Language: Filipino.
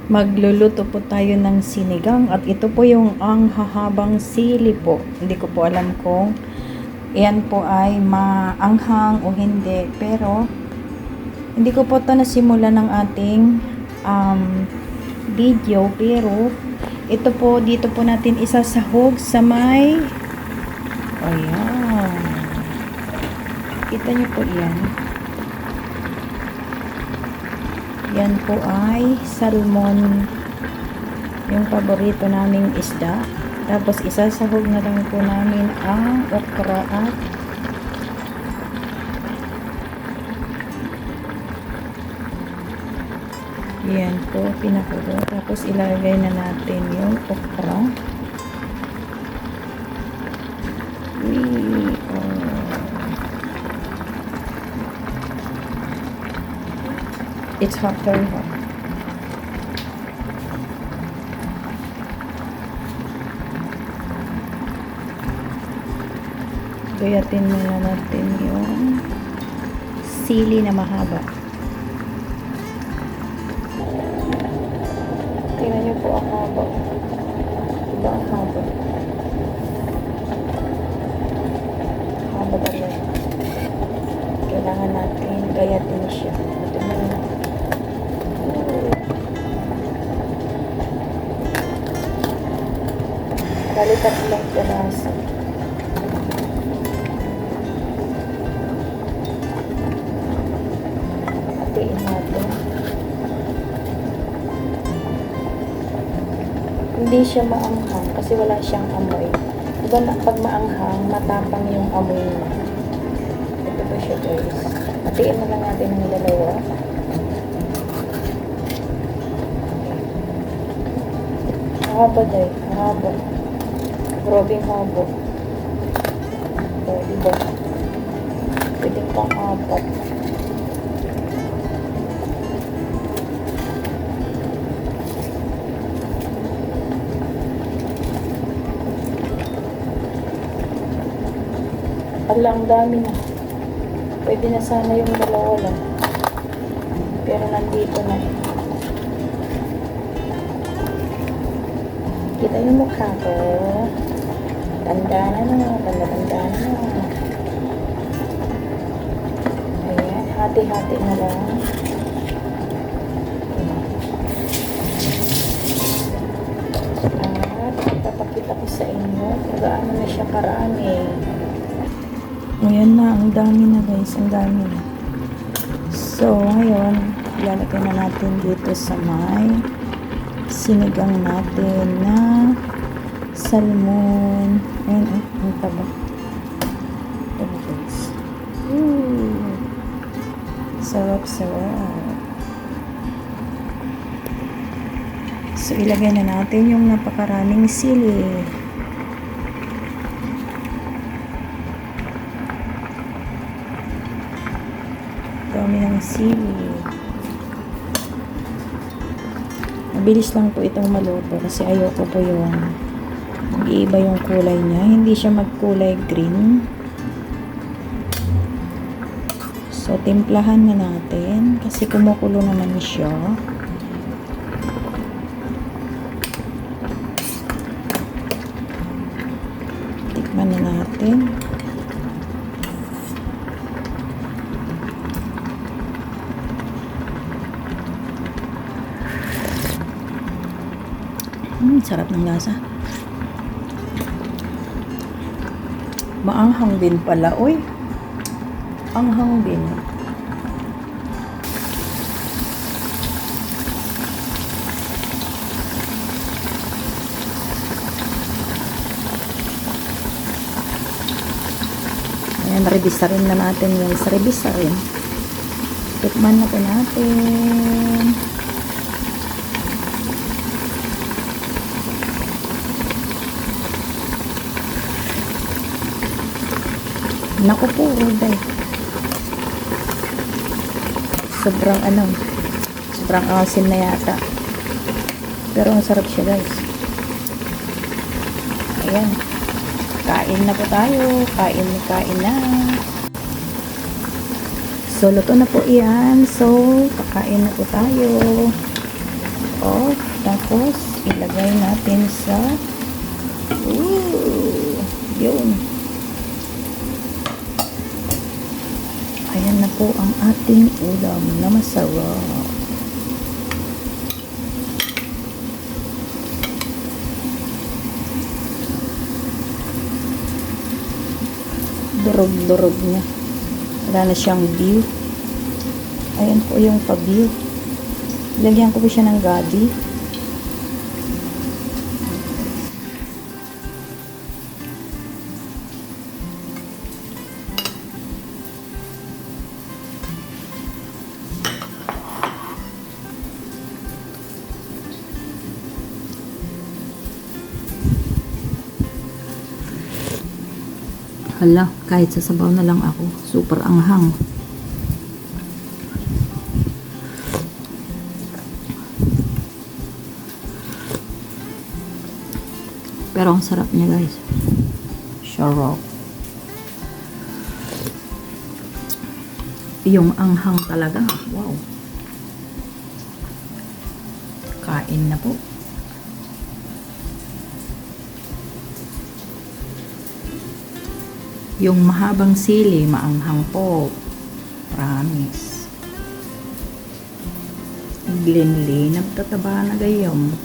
Magluluto po tayo ng sinigang at ito po yung ang hahabang sili po. Hindi ko po alam kung yan po ay maanghang o hindi. Pero hindi ko po ito nasimula ng ating video. Pero ito po, dito po natin isasahog sa may ayan. Kita nyo po yan. Yan po ay salmon, yung paborito naming isda. Tapos isasahog na lang po namin ang okra at yan po, pinakulo. Tapos ilagay na natin yung okra. It's hot, very hot. Gayatin muna natin yung sili na mahaba. Tingnan niyo po ang haba. Diba ang haba? Haba talaga. Kailangan natin gayatin siya. Ito na. Bali tatlong piraso. Hatiin natin. Hindi siya maanghang kasi wala siyang amoy. Diba na pag maanghang, matapang yung amoy niya. Ito po siya guys. Hatiin na lang natin ng dalawa. Haba dahil. Haba. Grobing haba. O, diba? Pwedeng pang apat. Ang dami na. Pwede na sana yung dalawa lang. Pero nandito na. Kita yung mukha ko. Tanda na. Ayan, hati-hati na lang. At papakita ko sa inyo kung gaano na siya karami. Ayan na, ang dami na guys, ang dami na. So, ngayon, ilalagay na natin dito sa may sinigang natin na salmon. Ayan, ang taba. Taba guys. Sarap. So, ilagay na natin yung napakaraming sili. Dami ng sili. Mabilis lang po itong maluto kasi ayoko po yung mag-iiba yung kulay niya. Hindi siya magkulay green. So, timplahan na natin kasi kumukulo naman siya. Tikman na natin. Sarap ng lasa. Maanghang din pala. Uy, anghang din. Ayan, revisa rin na natin guys. Revisa rin. Tikman na po natin. Naku po, Ruday. Sobrang asin na yata. Pero ang sarap siya guys. Ayan. Kain na po tayo. Kain na. So, luto na po iyan. So, kakain na po tayo. off. Tapos, ilagay natin sa yun. Ayan na po ang ating ulam na masarap. Durog-durog niya. Wala na siyang view. Ayan po yung pa-view. Lagyan ko po siya ng gabi. Hala, kahit sa sabaw na lang ako. Super anghang. Pero ang sarap niya, guys. Sarap. Yung anghang talaga. Wow. Kain na po. Yung mahabang sili, maanghang po. Promise. Glinli, nagtataba na gayong.